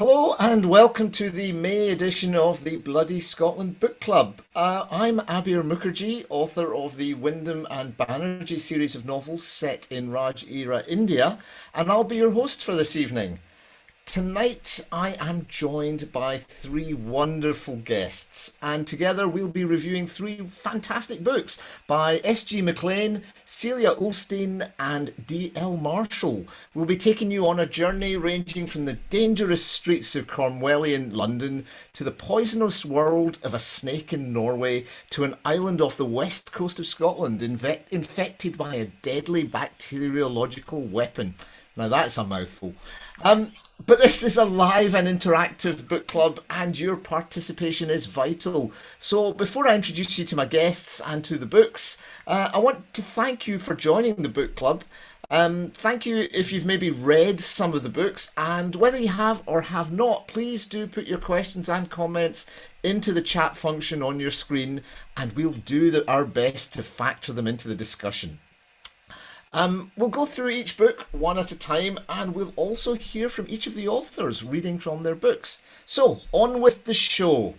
Hello and welcome to the May edition of the Bloody Scotland Book Club. I'm Abir Mukherjee, author of the Wyndham and Banerjee series of novels set in Raj era India, and I'll be your host for this evening. Tonight I am joined by three wonderful guests, and together we'll be reviewing three fantastic books by S.G. MacLean, Silje Ulstein, and D.L. Marshall. We'll be taking you on a journey ranging from the dangerous streets of Cornwallian London to the poisonous world of a snake in Norway to an island off the west coast of Scotland infected by a deadly bacteriological weapon. Now that's a mouthful. But this is a live and interactive book club, and your participation is vital. So before I introduce you to my guests and to the books, I want to thank you for joining the book club. Thank you if you've maybe read some of the books, and whether you have or have not, please do put your questions and comments into the chat function on your screen, and we'll do our best to factor them into the discussion. We'll go through each book one at a time, and we'll also hear from each of the authors reading from their books. So, on with the show.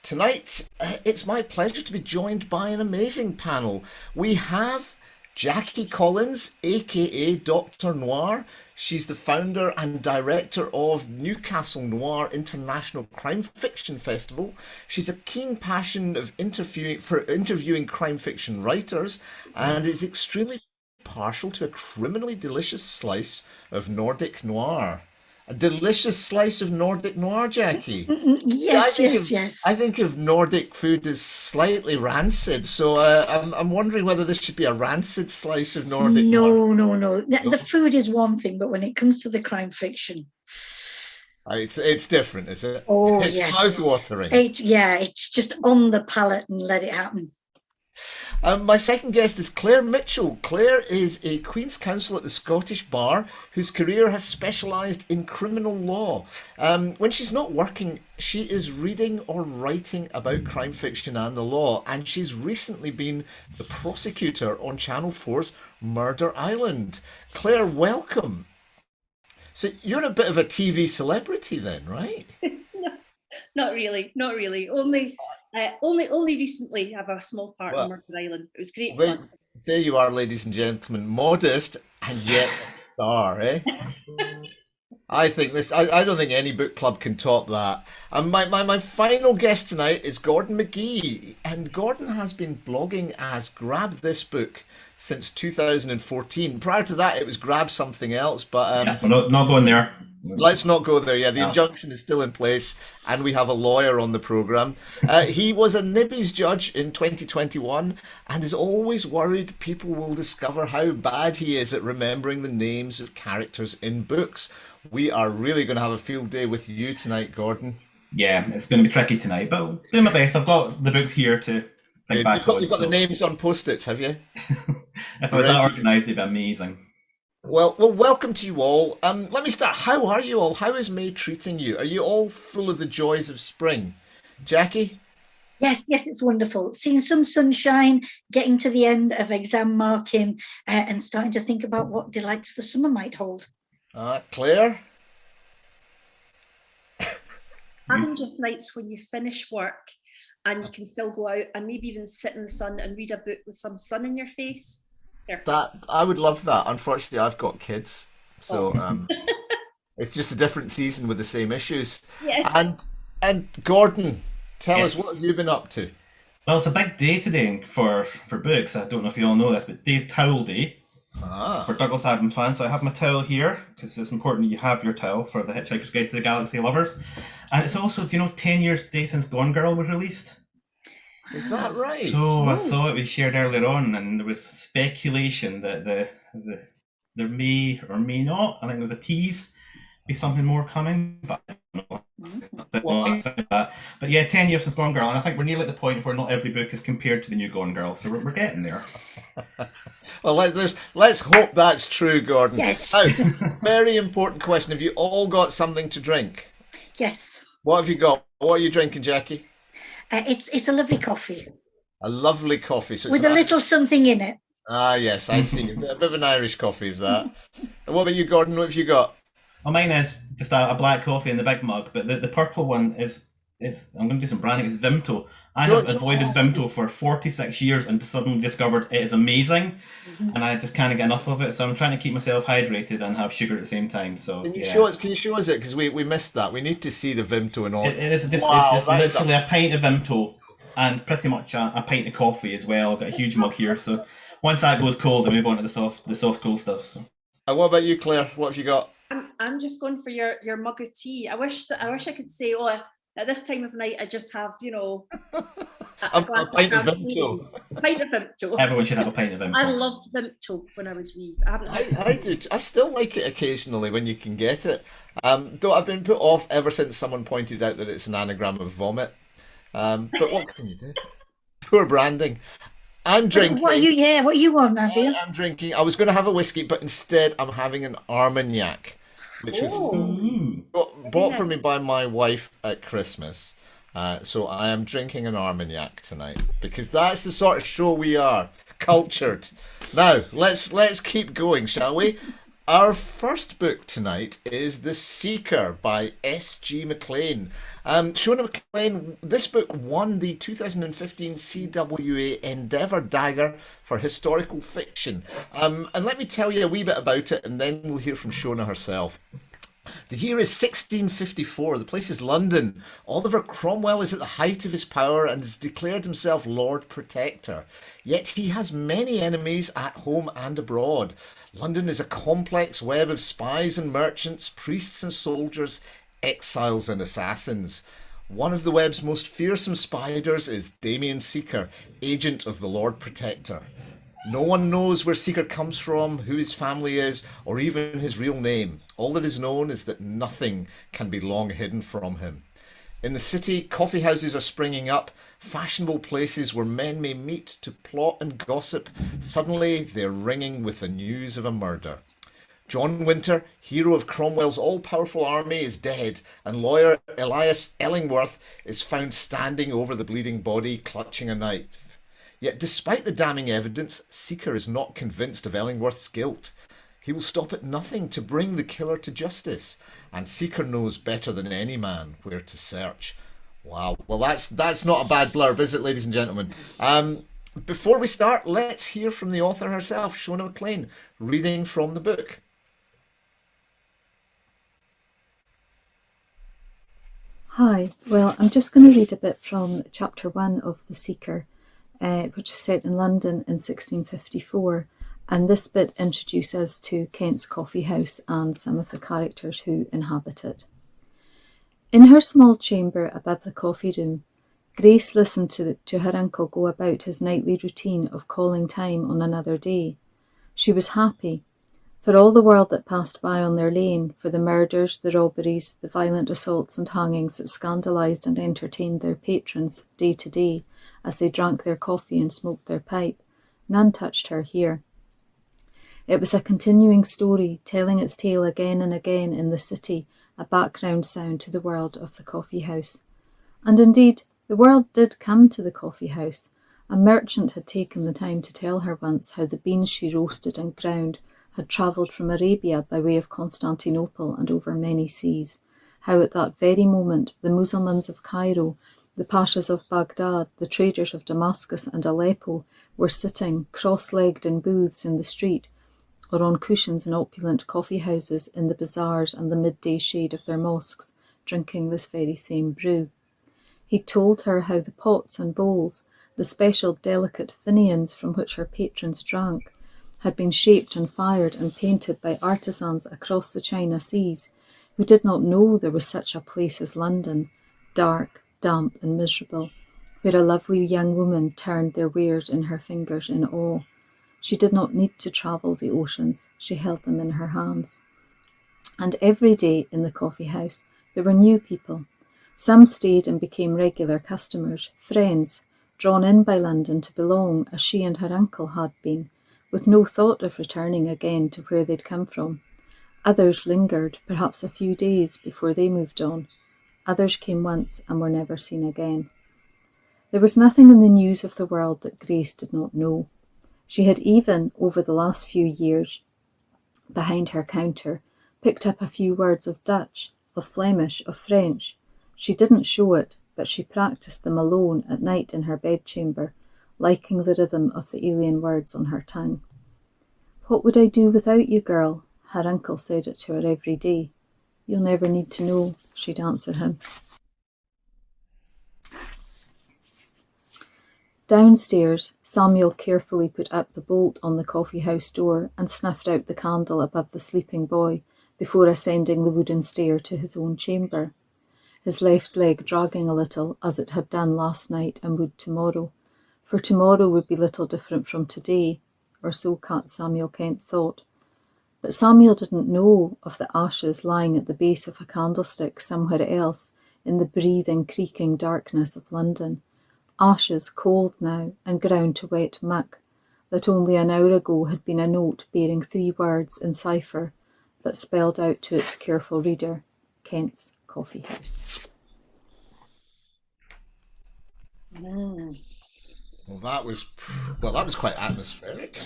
Tonight, it's my pleasure to be joined by an amazing panel. We have Jacky Collins, aka Dr Noir. She's the founder and director of Newcastle Noir International Crime Fiction Festival. She's a keen passion of interviewing crime fiction writers, and is extremely partial to a criminally delicious slice of Nordic noir. A delicious slice of Nordic noir, Jackie. Yes, yes. I think of Nordic food as slightly rancid, so I'm wondering whether this should be a rancid slice of Nordic noir. No. The food is one thing, but when it comes to the crime fiction, It's different, is it? oh It's yes, mouth-watering. it's just on the palate and let it happen. My second guest is Claire Mitchell. Claire is a Queen's Counsel at the Scottish Bar whose career has specialised in criminal law. When she's not working, she is reading or writing about crime fiction and the law, and she's recently been the prosecutor on Channel 4's Murder Island. Claire, welcome. So you're a bit of a TV celebrity then, right? Not really. Only recently have a small part in Murder Island. It was great fun. There you are, ladies and gentlemen. Modest and yet a star, eh? I think this. I don't think any book club can top that. And my final guest tonight is Gordon McGhie, and Gordon has been blogging as Grab This Book since 2014. Prior to that, it was Grab Something Else, but we're not going there. let's not go there. Yeah, the injunction is still in place, and we have a lawyer on the programme. He was a Nibbies judge in 2021 and is always worried people will discover how bad he is at remembering the names of characters in books. We are really going to have a field day with you tonight, Gordon. Yeah, it's going to be tricky tonight, but I'll do my best. I've got the books here to think back on. You've got the names on post-its, have you? If I was that organised, it'd be amazing. Well, welcome to you all. Let me start. How are you all? How is May treating you? Are you all full of the joys of spring? Jackie? Yes, it's wonderful. Seeing some sunshine, getting to the end of exam marking, and starting to think about what delights the summer might hold. Claire? Having just nights when you finish work and you can still go out and maybe even sit in the sun and read a book with some sun in your face. That I would love that. Unfortunately, I've got kids, so it's just a different season with the same issues. Yeah. And Gordon, tell us, Yes. what have you been up to? Well, it's a big day today for books. I don't know if you all know this, but today's Towel Day for Douglas Adams fans. So I have my towel here because it's important that you have your towel for the Hitchhiker's Guide to the Galaxy lovers. And it's also, 10 years today since Gone Girl was released? Is that right? So I saw it was shared earlier on, and there was speculation that there may or may not, I think there was a tease, be something more coming, but I don't know. But yeah, 10 years since Gone Girl, and I think we're nearly at the point where not every book is compared to the new Gone Girl, so we're getting there. Well, let's hope that's true, Gordon. Yes. Now, very important question. Have you all got something to drink? Yes. What have you got? What are you drinking, Jackie? It's a lovely coffee A lovely coffee. So with a little something in it. Yes, I see. A bit of an Irish coffee is that. And what about you, Gordon? What have you got? Well, mine is just a black coffee in the big mug, but the purple one is I'm going to do some branding. It's Vimto. I have avoided Vimto for 46 years and suddenly discovered it is amazing, and I just can't get enough of it. So I'm trying to keep myself hydrated and have sugar at the same time. So Can you show us? Can you show us it? Because we missed that. We need to see the Vimto and all. it is just, Wow, it's just that is literally a pint of Vimto and pretty much a pint of coffee as well. I've got a huge mug here. So once that goes cold, I move on to the soft cool stuff. So. And what about you, Claire? What have you got? I'm just going for your mug of tea. I wish I could say, oh, at this time of night I just have, you know, a pint of Vimto. Pint of Vimto. Everyone should have a pint of Vimto. I loved Vimto when I was wee. I do. I still like it occasionally when you can get it. Though I've been put off ever since someone pointed out that it's an anagram of vomit. But what can you do? Poor branding. I'm drinking. What are you on, Abir? I'm drinking. I was going to have a whiskey, but instead I'm having an Armagnac, which was bought for me by my wife at Christmas. So I am drinking an Armagnac tonight because that's the sort of show we are, cultured. Now let's keep going, shall we? Our first book tonight is The Seeker by S.G. MacLean. Shona MacLean, this book won the 2015 CWA Endeavour Dagger for historical fiction. And let me tell you a wee bit about it, and then we'll hear from Shona herself. The year is 1654. The place is London. Oliver Cromwell is at the height of his power and has declared himself Lord Protector. Yet he has many enemies at home and abroad. London is a complex web of spies and merchants, priests and soldiers, exiles and assassins. One of the web's most fearsome spiders is Damien Seeker, agent of the Lord Protector. No one knows where Seeker comes from, who his family is, or even his real name. All that is known is that nothing can be long hidden from him. In the city, coffee houses are springing up, fashionable places where men may meet to plot and gossip. Suddenly, they're ringing with the news of a murder. John Winter, hero of Cromwell's all-powerful army, is dead, and lawyer Elias Ellingworth is found standing over the bleeding body, clutching a knife. Yet despite the damning evidence, Seeker is not convinced of Ellingworth's guilt. He will stop at nothing to bring the killer to justice, and Seeker knows better than any man where to search. Wow, well that's not a bad blurb, is it, ladies and gentlemen? Before we start, let's hear from the author herself, Shona MacLean, reading from the book. Hi, well, I'm just going to read a bit from chapter 1 of The Seeker, which is set in London in 1654, and this bit introduces us to Kent's coffee house and some of the characters who inhabit it. In her small chamber above the coffee room, Grace listened to her uncle go about his nightly routine of calling time on another day. She was happy. For all the world that passed by on their lane, for the murders, the robberies, the violent assaults and hangings that scandalised and entertained their patrons day to day as they drank their coffee and smoked their pipe, none touched her here. It was a continuing story, telling its tale again and again in the city, a background sound to the world of the coffee house. And indeed, the world did come to the coffee house. A merchant had taken the time to tell her once how the beans she roasted and ground had travelled from Arabia by way of Constantinople and over many seas, how at that very moment the Mussulmans of Cairo, the Pashas of Baghdad, the traders of Damascus and Aleppo were sitting cross-legged in booths in the street, or on cushions in opulent coffee houses in the bazaars and the midday shade of their mosques, drinking this very same brew. He told her how the pots and bowls, the special delicate finians from which her patrons drank, had been shaped and fired and painted by artisans across the China seas, who did not know there was such a place as London, dark, damp and miserable, where a lovely young woman turned their wares in her fingers in awe. She did not need to travel the oceans, she held them in her hands. And every day in the coffee house there were new people. Some stayed and became regular customers, friends, drawn in by London to belong as she and her uncle had been, with no thought of returning again to where they'd come from. Others lingered, perhaps a few days, before they moved on. Others came once and were never seen again. There was nothing in the news of the world that Grace did not know. She had even, over the last few years, behind her counter, picked up a few words of Dutch, of Flemish, of French. She didn't show it, but she practiced them alone at night in her bedchamber, liking the rhythm of the alien words on her tongue. "What would I do without you, girl?" Her uncle said it to her every day. "You'll never need to know," she'd answer him. Downstairs, Samuel carefully put up the bolt on the coffee-house door and snuffed out the candle above the sleeping boy before ascending the wooden stair to his own chamber, his left leg dragging a little as it had done last night and would tomorrow, for tomorrow would be little different from today, or so Samuel Kent thought. But Samuel didn't know of the ashes lying at the base of a candlestick somewhere else in the breathing, creaking darkness of London. Ashes cold now and ground to wet muck, that only an hour ago had been a note bearing 3 words in cipher that spelled out to its careful reader, Kent's Coffee House. Mm. Well, that was quite atmospheric.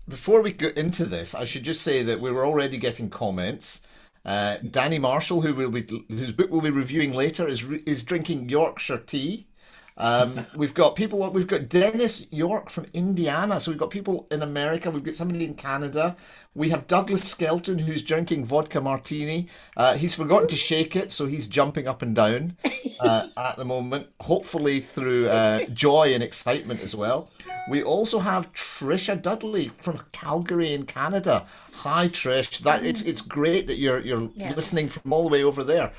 Before we go into this, I should just say that we were already getting comments. Danny Marshall, whose book we'll be reviewing later, is drinking Yorkshire tea. We've got Dennis York from Indiana. So we've got people in America. We've got somebody in Canada. We have Douglas Skelton, who's drinking vodka martini. He's forgotten to shake it, so he's jumping up and down at the moment, hopefully through joy and excitement as well. We also have Trisha Dudley from Calgary in Canada. Hi, Trish. It's great that you're listening from all the way over there.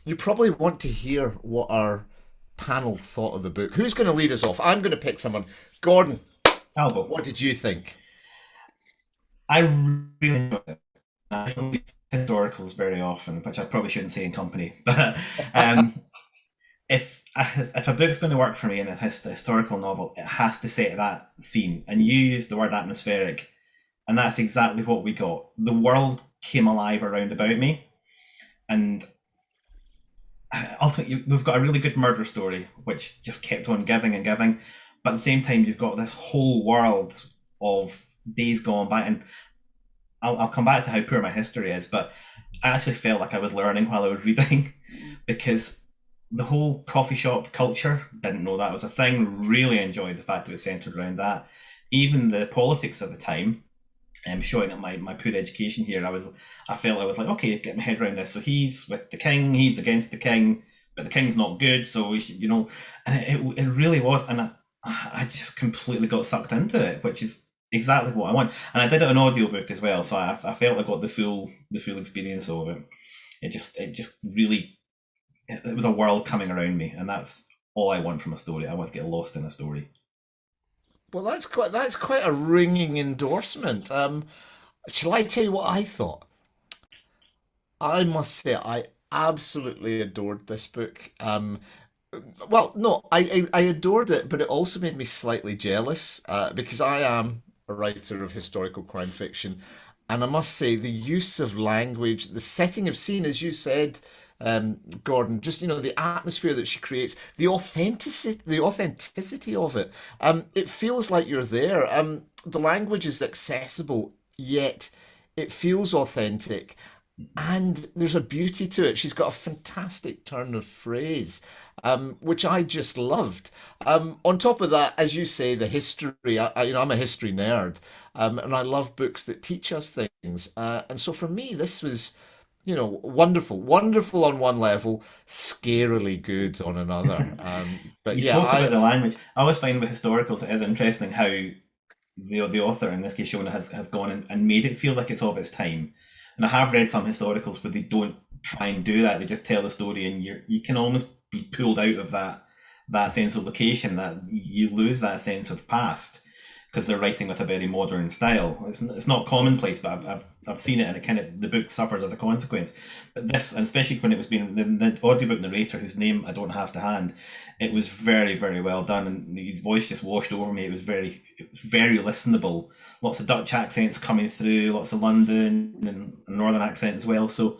You probably want to hear what our panel thought of the book. Who's going to lead us off? I'm going to pick someone. Gordon, Albo, what did you think? I really enjoyed it. I don't read historicals very often, which I probably shouldn't say in company. But if a book's going to work for me in a historical novel, it has to set that scene. And you used the word atmospheric, and that's exactly what we got. The world came alive around about me, and ultimately we've got a really good murder story, which just kept on giving and giving. But at the same time, you've got this whole world of days gone by, and I'll come back to how poor my history is, but I actually felt like I was learning while I was reading, because the whole coffee shop culture, didn't know that was a thing, really enjoyed the fact it was centred around that. Even the politics at the time, showing up my poor education here, I felt I was like, okay, get my head around this. So he's with the king, he's against the king, but the king's not good, so we should, and it really was, and I just completely got sucked into it, which is exactly what I want. And I did it on audiobook as well, so I felt I got the full experience of it. It just really, it was a world coming around me, and that's all I want from a story. I want to get lost in a story. Well, that's quite a ringing endorsement. Shall I tell you what I thought? I must say I absolutely adored this book. Well, no, I adored it, but it also made me slightly jealous because I am a writer of historical crime fiction, and I must say the use of language, the setting of scene, as you said, Gordon, just the atmosphere that she creates, the authenticity of it. It feels like you're there. The language is accessible, yet it feels authentic. And there's a beauty to it. She's got a fantastic turn of phrase, which I just loved. On top of that, as you say, the history. I'm a history nerd, and I love books that teach us things. And so for me, this was, wonderful on one level, scarily good on another. But You yeah, spoke about the language. I always find with historicals it is interesting how the author, in this case Shona, has gone and made it feel like it's of its time. And I have read some historicals where they don't try and do that. They just tell the story, and you can almost be pulled out of that sense of location, that you lose that sense of past, because they're writing with a very modern style. It's not commonplace, but I've seen it, and it kind of, the book suffers as a consequence. But this, and especially when it was being the audiobook narrator, whose name I don't have to hand, it was very, very well done, and his voice just washed over me. It was very listenable. Lots of Dutch accents coming through, lots of London and a northern accent as well. So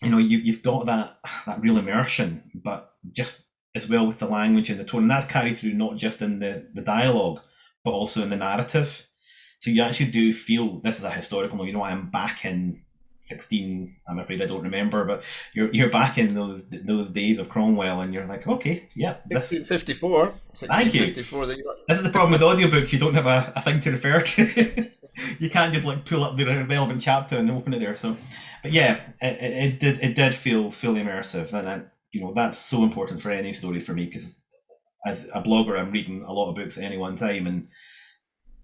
you've got that real immersion, but just as well with the language and the tone, and that's carried through not just in the dialogue, but also in the narrative. So you actually do feel this is a historical novel. I'm back in 16. I'm afraid I don't remember, but you're back in those days of Cromwell, and you're like, okay, yeah, this. 1654. Thank you. 1654. This is the problem with audiobooks. You don't have a thing to refer to. You can't just like pull up the relevant chapter and open it there. So, but yeah, it did feel immersive, and that's so important for any story for me, because as a blogger, I'm reading a lot of books at any one time, and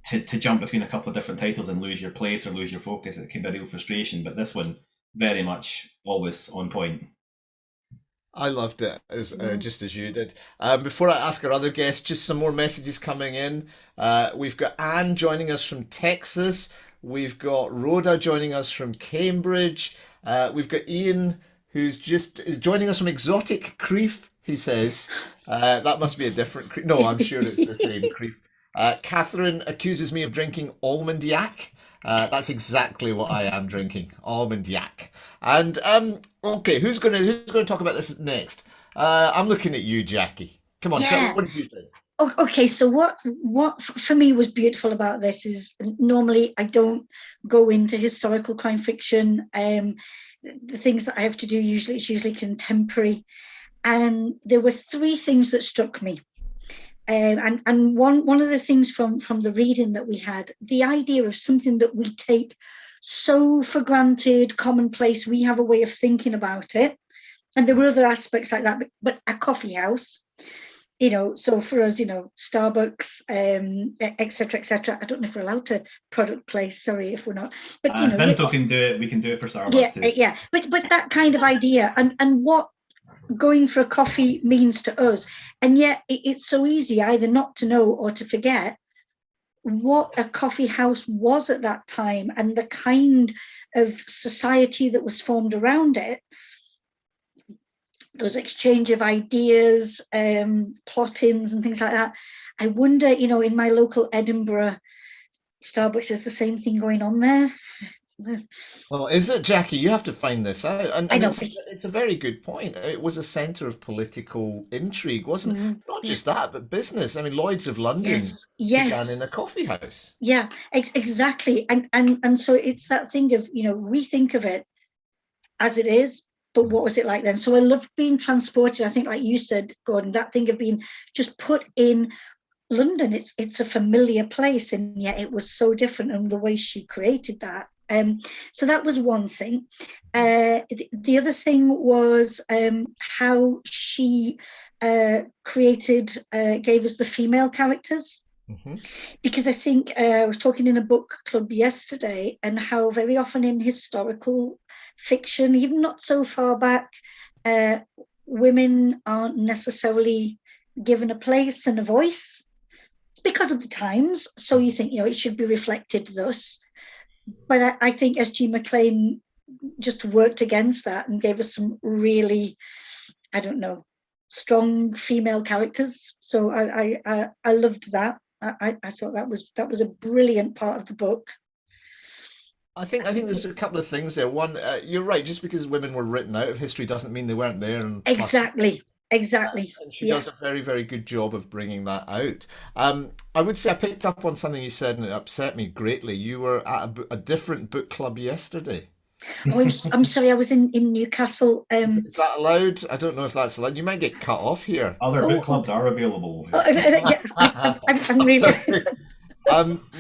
to jump between a couple of different titles and lose your place or lose your focus, it can be a real frustration. But this one, very much always on point. I loved it, just as you did. Before I ask our other guests, just some more messages coming in. We've got Anne joining us from Texas. We've got Rhoda joining us from Cambridge. We've got Ian, who's just joining us from exotic Crieff, he says. That must be a different Crieff. No, I'm sure it's the same Crieff. Catherine accuses me of drinking almond yak. That's exactly what I am drinking, almond yak. And okay, who's going to talk about this next? I'm looking at you, Jacky. Come on, tell me, what did you think? Okay, so what for me was beautiful about this is normally I don't go into historical crime fiction. The things that I have to do it's usually contemporary, and there were three things that struck me. And one of the things from the reading that we had, the idea of something that we take so for granted, commonplace, we have a way of thinking about it. And there were other aspects like that, but a coffee house, so for us, Starbucks, etc., etc. I don't know if we're allowed to product place. Sorry if we're not. But Bento can do it. We can do it for Starbucks too. Yeah. But that kind of idea, and what going for a coffee means to us, and yet it's so easy either not to know or to forget what a coffee house was at that time and the kind of society that was formed around it. Those exchange of ideas, plot-ins and things like that. I wonder, in my local Edinburgh, Starbucks is the same thing going on there. Well, is it, Jacky? You have to find this out. And I know. It's a very good point. It was a centre of political intrigue, wasn't it? Not just that, but business. I mean, Lloyd's of London began in a coffee house. Yeah, exactly. And so it's that thing of, we think of it as it is, but what was it like then? So I love being transported. I think, like you said, Gordon, that thing of being just put in London. It's a familiar place, and yet it was so different, and the way she created that. So that was one thing. The other thing was how she gave us the female characters. Mm-hmm. Because I think I was talking in a book club yesterday, and how very often in historical fiction, even not so far back, women aren't necessarily given a place and a voice because of the times. So you think, it should be reflected thus. But I think S.G. MacLean just worked against that and gave us some really, strong female characters. So I loved that. I thought that was a brilliant part of the book. I think there's a couple of things there. One, you're right. Just because women were written out of history doesn't mean they weren't there. And Exactly. And she does a very, very good job of bringing that out. I would say I picked up on something you said, and it upset me greatly. You were at a different book club yesterday. Oh, I'm sorry, I was in Newcastle. Is that allowed? I don't know if that's allowed. You might get cut off here. Other book clubs are available. I'm really...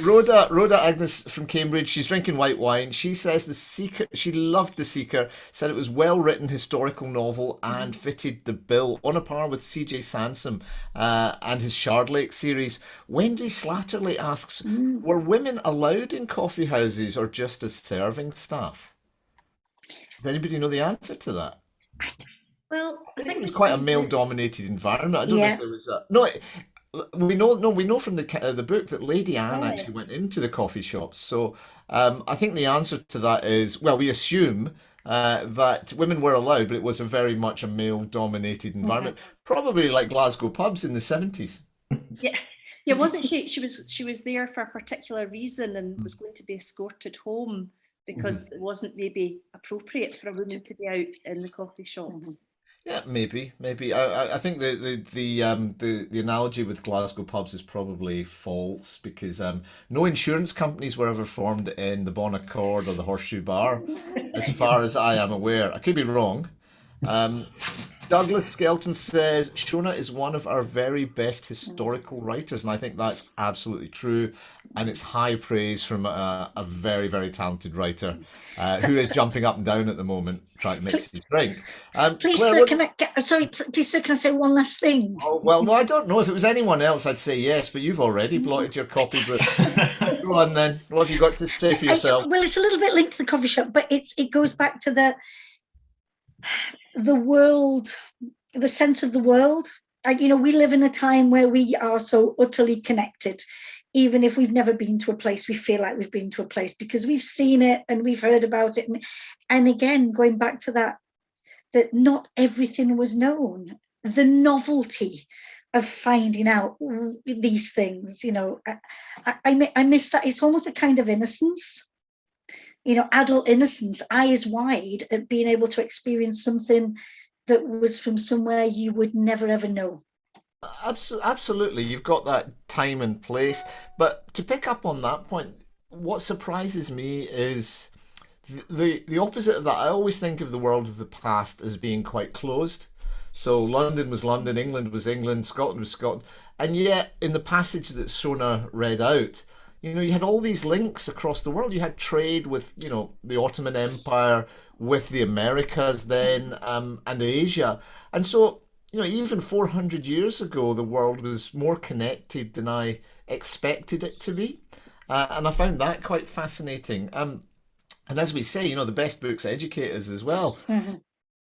Rhoda Agnes from Cambridge, she's drinking white wine. She says The Seeker, she loved The Seeker, said it was well-written historical novel and fitted the bill, on a par with C.J. Sansom and his Shardlake series. Wendy Slatterly asks, were women allowed in coffee houses or just as serving staff? Does anybody know the answer to that? Well, I think it was quite a male-dominated environment. I don't know if there was a... No, we know from the book that Lady Anne actually went into the coffee shops. So I think the answer to that is, well, we assume that women were allowed, but it was very much a male-dominated environment, probably like Glasgow pubs in the 70s. Yeah, wasn't she? She was there for a particular reason and was going to be escorted home because it wasn't maybe appropriate for a woman to be out in the coffee shops. Yeah, maybe, maybe. I think the analogy with Glasgow pubs is probably false because no insurance companies were ever formed in the Bon Accord or the Horseshoe Bar, as far as I am aware. I could be wrong. Um, Douglas Skelton says Shona is one of our very best historical writers, and I think that's absolutely true. And it's high praise from a very, very talented writer who is jumping up and down at the moment trying to mix his drink. Please, Claire, sir, what? can I get, sorry, please, sir, can I say one last thing? Oh, well, no, I don't know. If it was anyone else, I'd say yes, but you've already blotted your copybook. Go on then. What have you got to say for yourself? Well, it's a little bit linked to the coffee shop, but it goes back to the world, the sense of the world. We live in a time where we are so utterly connected. Even if we've never been to a place, we feel like we've been to a place because we've seen it and we've heard about it. And again, going back to that not everything was known. The novelty of finding out these things, I miss that. It's almost a kind of innocence, adult innocence, eyes wide at being able to experience something that was from somewhere you would never ever know. Absolutely, you've got that time and place. But to pick up on that point, what surprises me is the opposite of that. I always think of the world of the past as being quite closed. So London was London, England was England, Scotland was Scotland, and yet in the passage that Sona read out, you had all these links across the world. You had trade with, the Ottoman Empire, with the Americas then, and Asia, and so even 400 years ago, the world was more connected than I expected it to be, and I found that quite fascinating. And as we say, the best books educate us as well. Mhm.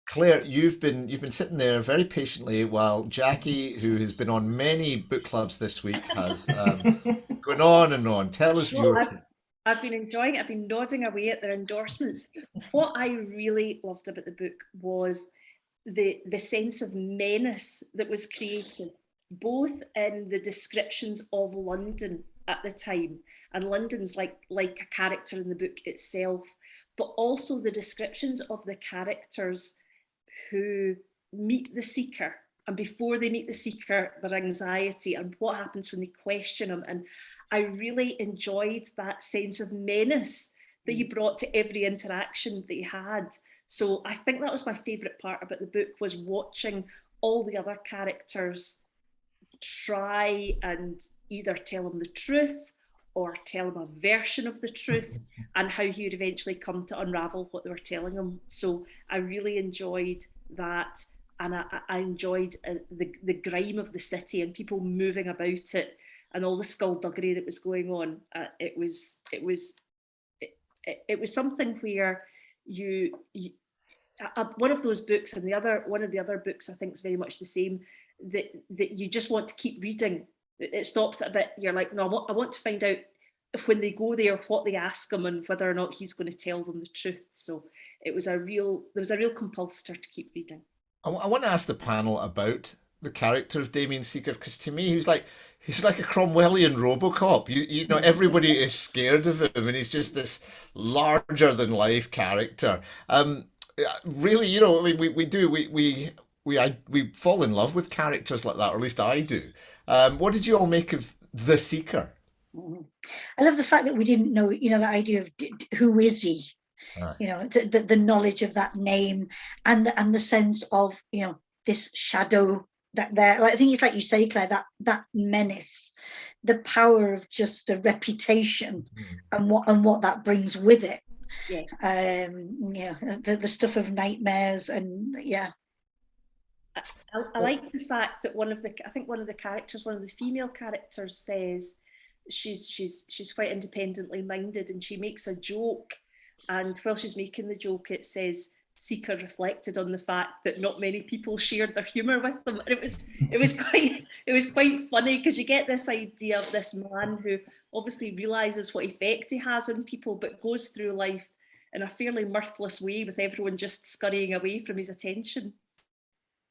Claire, you've been sitting there very patiently while Jacky, who has been on many book clubs this week, has gone on and on. Tell us Well, your. I've been enjoying it. I've been nodding away at their endorsements. What I really loved about the book was the sense of menace that was created, both in the descriptions of London at the time, and London's like a character in the book itself, but also the descriptions of the characters who meet the seeker, and before they meet the seeker, their anxiety and what happens when they question them. And I really enjoyed that sense of menace that you brought to every interaction that you had. So I think that was my favourite part about the book, was watching all the other characters try and either tell him the truth or tell him a version of the truth, and how he would eventually come to unravel what they were telling him. So I really enjoyed that, and I enjoyed the grime of the city and people moving about it and all the skullduggery that was going on. It was something where you one of those books, and one of the other books I think is very much the same, that you just want to keep reading. It stops at a bit, you're like, no, I want to find out when they go there what they ask him and whether or not he's going to tell them the truth. So there was a real compulsor to keep reading. I want to ask the panel about the character of Damien Seeker, because to me he's like a Cromwellian RoboCop. You know everybody is scared of him, and he's just this larger than life character. Really, I mean, we fall in love with characters like that, or at least I do. What did you all make of the Seeker? I love the fact that we didn't know, the idea of who is he, the knowledge of that name, and the sense of, this shadow that there. Like, I think it's like you say, Claire, that menace, the power of just a reputation, and what that brings with it. Yeah. The stuff of nightmares, and yeah. I like the fact that one of the female characters says she's quite independently minded, and she makes a joke, and while she's making the joke, it says Seeker reflected on the fact that not many people shared their humour with them. And it was quite funny, because you get this idea of this man who obviously realises what effect he has on people, but goes through life in a fairly mirthless way, with everyone just scurrying away from his attention.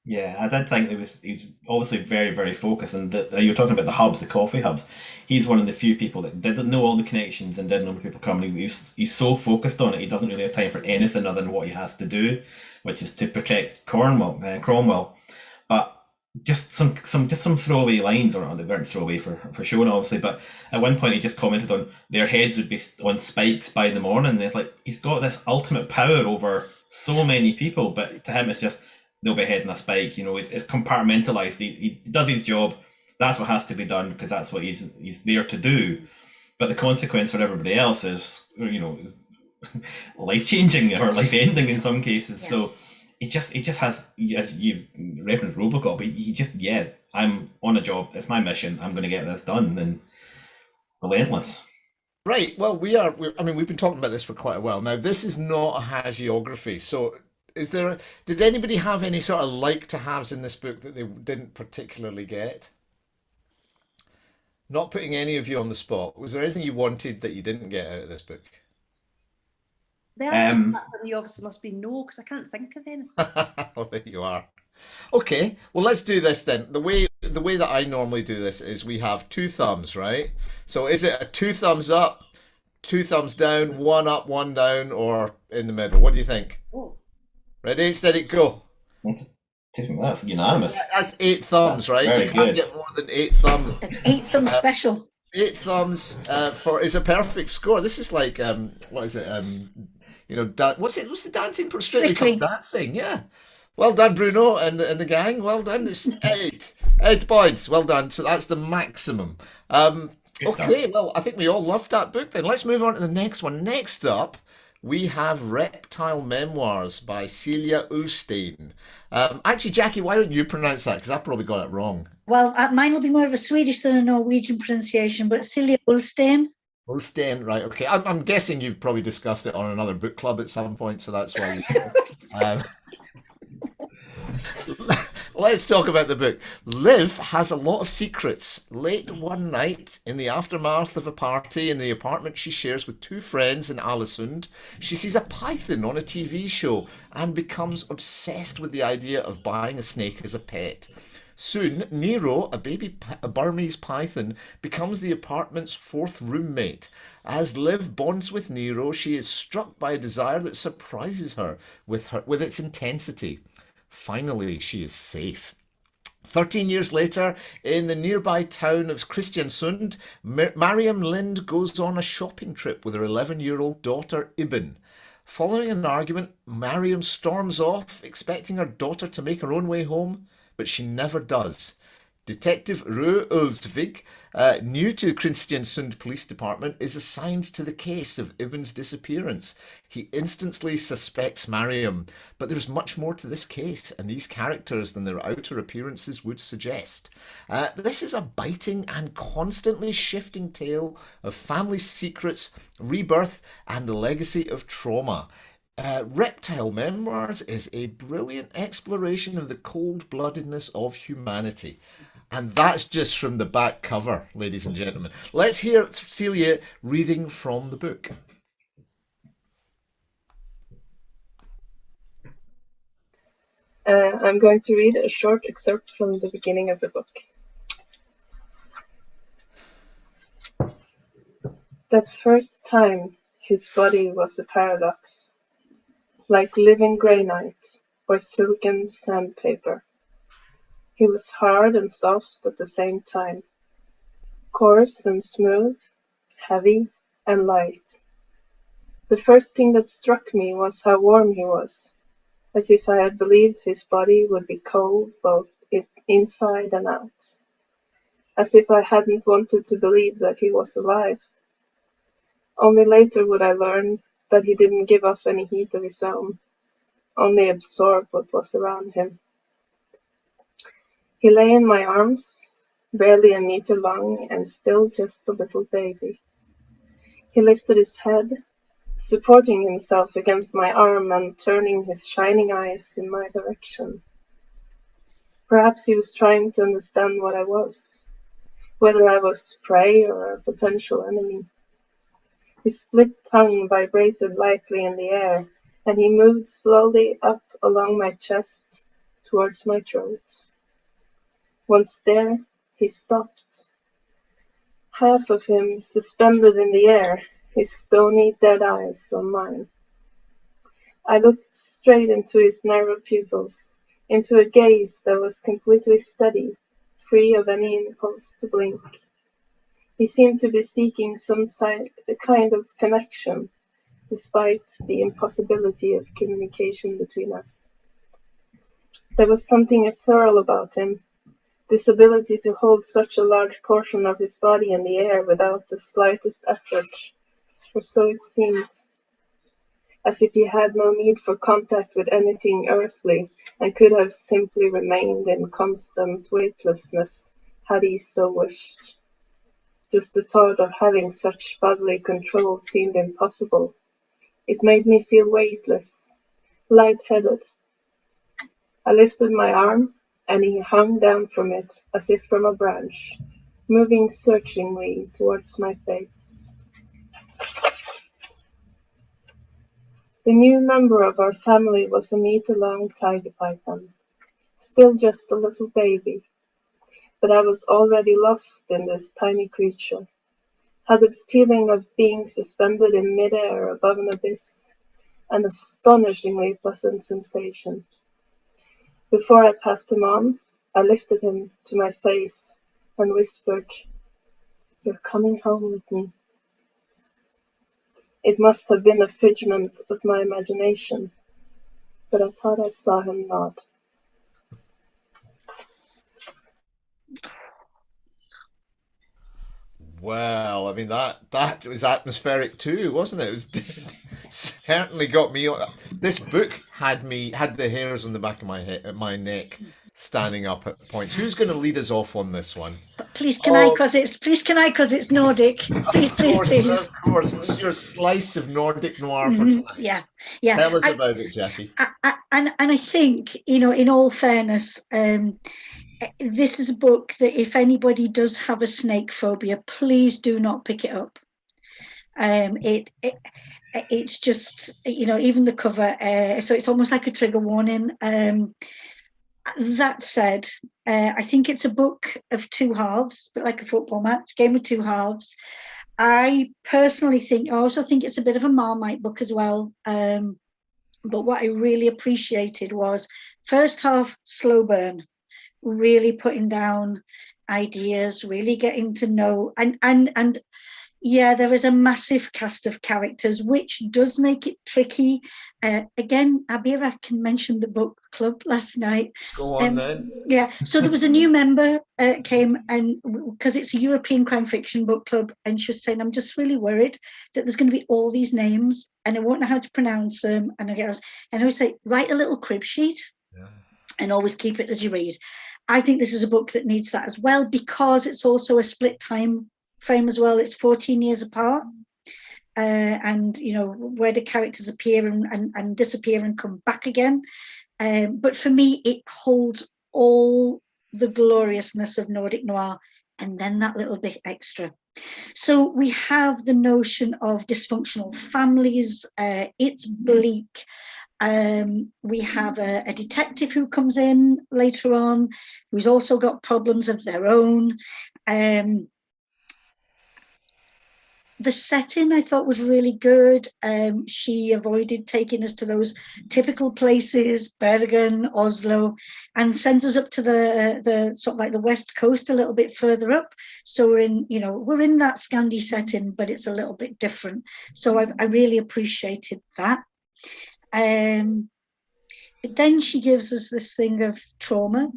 Yeah, I did think he's obviously very, very focused, and you're talking about the hubs, the coffee hubs. He's one of the few people that didn't know all the connections and didn't know when people coming. He's so focused on it, he doesn't really have time for anything other than what he has to do, which is to protect Cromwell. But just some throwaway lines, or they weren't throwaway for showing obviously. But at one point he just commented on their heads would be on spikes by the morning. And it's like he's got this ultimate power over so many people, but to him it's just they'll be heading a spike. It's compartmentalized. He does his job. That's what has to be done because that's what he's there to do. But the consequence for everybody else is, life changing or life ending in some cases. Yeah. So he just has, as you referenced Robocop, but he just, I'm on a job. It's my mission. I'm going to get this done, and relentless. Right. Well, we've been talking about this for quite a while now. This is not a hagiography, so. Did anybody have any sort of like to haves in this book that they didn't particularly get? Not putting any of you on the spot. Was there anything you wanted that you didn't get out of this book? The answer to that for me obviously must be no, because I can't think of anything. Well, there you are. Okay, well, let's do this then. The way that I normally do this is we have 2 thumbs, right? So is it a 2 thumbs up, 2 thumbs down, 1 up, 1 down, or in the middle? What do you think? Oh. Ready, steady, go. That's unanimous. That's 8 thumbs, right? You can't get more than 8 thumbs. An 8 thumb special. 8 thumbs is a perfect score. This is like what is it? What's the dancing? Strictly Come Dancing. Yeah. Well done, Bruno and the gang. Well done. It's 8 points. Well done. So that's the maximum. Okay. Well, I think we all loved that book. Then let's move on to the next one. Next up, we have Reptile Memoirs by Silje Ulstein. Actually, Jackie, why don't you pronounce that? Because I've probably got it wrong. Well, mine will be more of a Swedish than a Norwegian pronunciation, but Silje Ulstein. Ulstein, right? Okay. I'm guessing you've probably discussed it on another book club at some point, so that's why. Let's talk about the book. Liv has a lot of secrets. Late one night, in the aftermath of a party in the apartment she shares with 2 friends in Alesund, she sees a python on a TV show and becomes obsessed with the idea of buying a snake as a pet. Soon, Nero, a Burmese python, becomes the apartment's 4th roommate. As Liv bonds with Nero, she is struck by a desire that surprises her with its intensity. Finally, she is safe. 13 years later, in the nearby town of Kristiansund, Mariam Lind goes on a shopping trip with her 11-year-old daughter, Ibn. Following an argument, Mariam storms off, expecting her daughter to make her own way home, but she never does. Detective Røe Ulsvik, new to Kristiansund Police Department, is assigned to the case of Ibn's disappearance. He instantly suspects Mariam, but there's much more to this case and these characters than their outer appearances would suggest. This is a biting and constantly shifting tale of family secrets, rebirth, and the legacy of trauma. Reptile Memoirs is a brilliant exploration of the cold-bloodedness of humanity. And that's just from the back cover, ladies and gentlemen. Let's hear Silje reading from the book. I'm going to read a short excerpt from the beginning of the book. That first time, his body was a paradox, like living granite or silken sandpaper. He was hard and soft at the same time, coarse and smooth, heavy and light. The first thing that struck me was how warm he was, as if I had believed his body would be cold both inside and out, as if I hadn't wanted to believe that he was alive. Only later would I learn that he didn't give off any heat of his own, only absorbed what was around him. He lay in my arms, barely a meter long and still just a little baby. He lifted his head, supporting himself against my arm and turning his shining eyes in my direction. Perhaps he was trying to understand what I was, whether I was prey or a potential enemy. His split tongue vibrated lightly in the air, and he moved slowly up along my chest towards my throat. Once there, he stopped. Half of him suspended in the air, his stony, dead eyes on mine. I looked straight into his narrow pupils, into a gaze that was completely steady, free of any impulse to blink. He seemed to be seeking some kind of connection, despite the impossibility of communication between us. There was something ethereal about him, this ability to hold such a large portion of his body in the air without the slightest effort, or so it seemed, as if he had no need for contact with anything earthly and could have simply remained in constant weightlessness had he so wished. Just the thought of having such bodily control seemed impossible. It made me feel weightless, lightheaded. I lifted my arm, and he hung down from it as if from a branch, moving searchingly towards my face. The new member of our family was a meter-long tiger python, still just a little baby, but I was already lost in this tiny creature, had a feeling of being suspended in midair above an abyss, an astonishingly pleasant sensation. Before I passed him on, I lifted him to my face and whispered, "You're coming home with me." It must have been a figment of my imagination, but I thought I saw him nod. Well, I mean that was atmospheric too, wasn't it? It was certainly got me. This book had the hairs on the back of my head, my neck, standing up at points. Who's going to lead us off on this one? But please can I, because it's Nordic. Please. Of course, it's your slice of Nordic noir for tonight. Yeah. Tell us about it, Jacky. And I think, in all fairness, this is a book that if anybody does have a snake phobia, please do not pick it up. It's just, even the cover, so it's almost like a trigger warning. That said, I think it's a book of two halves, but like a football match, game of two halves. I also think it's a bit of a Marmite book as well. But what I really appreciated was first half, slow burn, really putting down ideas, really getting to know, and yeah, there is a massive cast of characters, which does make it tricky. Again, Abir, I can mention the book club last night. Go on then. Yeah, so there was a new member came, and because it's a European crime fiction book club, and she was saying, I'm just really worried that there's going to be all these names and I won't know how to pronounce them. And I always say, write a little crib sheet. Yeah. And always keep it as you read. I think this is a book that needs that as well, because it's also a split time frame as well. It's 14 years apart, and where the characters appear and disappear and come back again. But for me, it holds all the gloriousness of Nordic noir and then that little bit extra. So we have the notion of dysfunctional families. It's bleak. We have a detective who comes in later on, who's also got problems of their own. The setting I thought was really good. She avoided taking us to those typical places, Bergen, Oslo, and sends us up to the sort of like the West Coast a little bit further up. So we're in that Scandi setting, but it's a little bit different. So I really appreciated that. But then she gives us this thing of trauma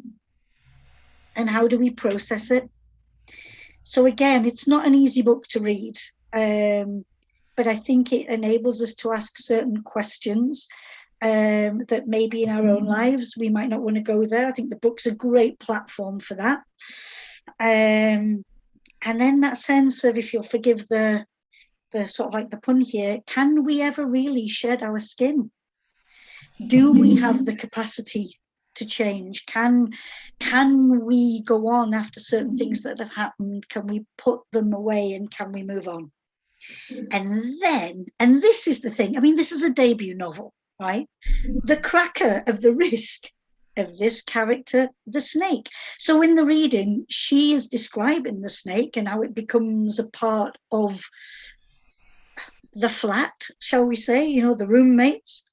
and how do we process it. So again, it's not an easy book to read. But I think it enables us to ask certain questions that maybe in our own lives we might not want to go there. I think the book's a great platform for that. And then that sense of, if you'll forgive the sort of like the pun here, can we ever really shed our skin? Do we have the capacity to change? Can we go on after certain things that have happened? Can we put them away and can we move on? And this is the thing, I mean, this is a debut novel, right? The cracker of the risk of this character, the snake. So in the reading, she is describing the snake and how it becomes a part of the flat, shall we say, you know, the roommates.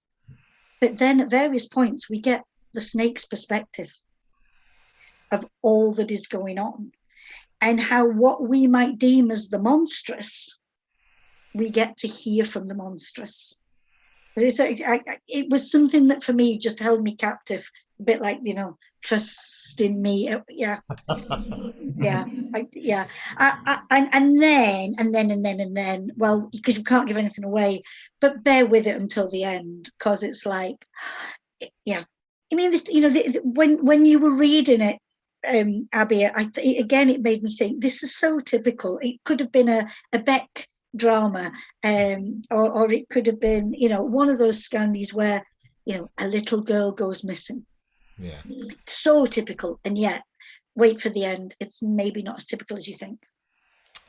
But then at various points, we get the snake's perspective of all that is going on, and how what we might deem as the monstrous, we get to hear from the monstrous. It was something that for me just held me captive, a bit like, you know, trust in me. Yeah. And then, well, because you can't give anything away, but bear with it until the end, because it's like, yeah. I mean, this, you know, when you were reading it, Abir, again, it made me think, this is so typical. It could have been a Beck drama, or it could have been, you know, one of those Scandies where, you know, a little girl goes missing. Yeah. So typical, and yet, wait for the end. It's maybe not as typical as you think.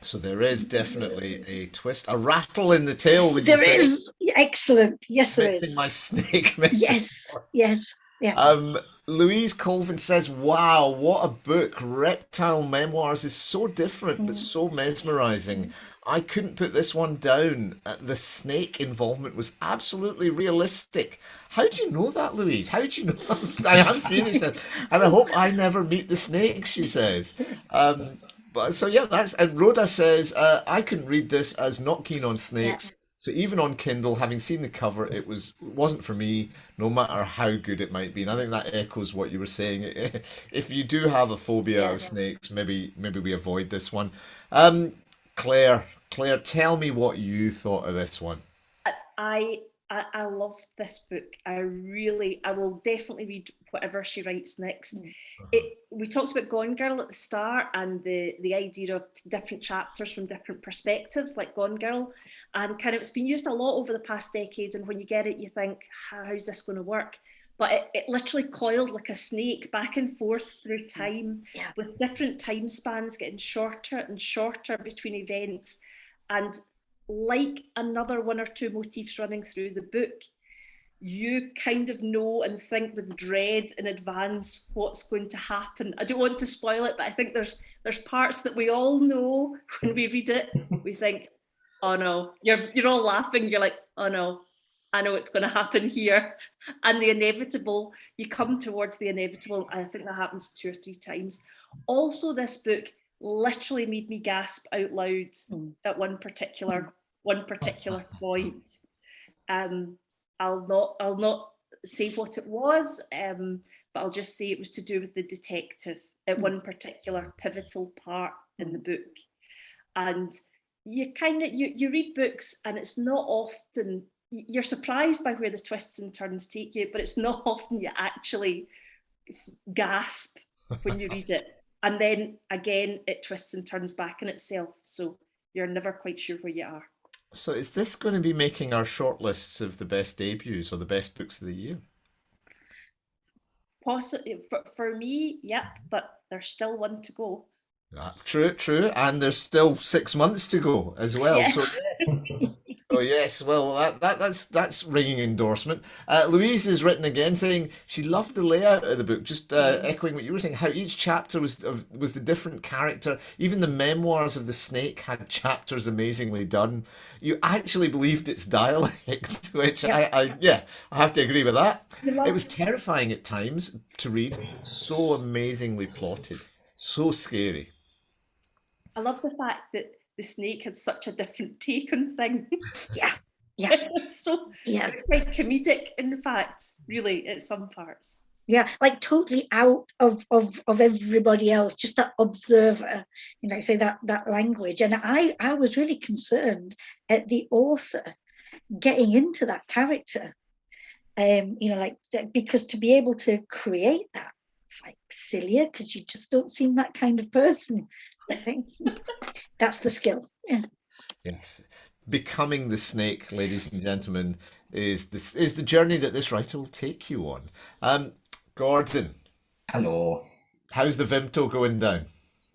So there is definitely a twist, a rattle in the tail. Would you say? There is. Excellent. Yes, there is. My snake. Yes. Yes. Yeah. Louise Colvin says, wow, what a book. Reptile Memoirs is so different, but so mesmerizing. I couldn't put this one down. The snake involvement was absolutely realistic. How do you know that, Louise? How do you know? I am curious now. And I hope I never meet the snake, she says. But so yeah, and Rhoda says, I couldn't read this as not keen on snakes. Yeah. So even on Kindle, having seen the cover, it wasn't for me, no matter how good it might be. And I think that echoes what you were saying. If you do have a phobia of snakes, maybe we avoid this one. Claire, tell me what you thought of this one. I loved this book. I will definitely read whatever she writes next. We talked about Gone Girl at the start, and the idea of different chapters from different perspectives, like Gone Girl, and kind of it's been used a lot over the past decades. And when you get it, you think, how's this going to work? But it literally coiled like a snake back and forth through time, with different time spans getting shorter and shorter between events. And like another one or two motifs running through the book, you kind of know and think with dread in advance what's going to happen. I don't want to spoil it, but I think there's parts that we all know when we read it. We think, oh no, you're all laughing. You're like, oh no, I know it's going to happen here. And the inevitable, you come towards the inevitable. I think that happens 2 or 3 times. Also, this book literally made me gasp out loud at one particular point. I'll not say what it was, but I'll just say it was to do with the detective at one particular pivotal part in the book. And you read books, and it's not often you're surprised by where the twists and turns take you, but it's not often you actually gasp when you read it. And then again, it twists and turns back in itself. So you're never quite sure where you are. So is this going to be making our shortlists of the best debuts or the best books of the year? Possibly for me, yep, but there's still one to go. True. And there's still 6 months to go as well. Yeah. So yes. Oh yes, well that's ringing endorsement. Louise has written again saying she loved the layout of the book, just echoing what you were saying, how each chapter was the different character. Even the memoirs of the snake had chapters amazingly done. You actually believed its dialect, which I have to agree with that. It was terrifying at times to read, so amazingly plotted, so scary. I love the fact that the snake had such a different take on things. Yeah. So quite comedic, in fact, really, at some parts. Yeah, like totally out of everybody else, just that observer, say that language. And I was really concerned at the author getting into that character, because to be able to create that, it's like Silje, because you just don't seem that kind of person. I think that's the skill. Yeah. Yes, becoming the snake, ladies and gentlemen, is the journey that this writer will take you on. Gordon, hello. How's the Vimto going down?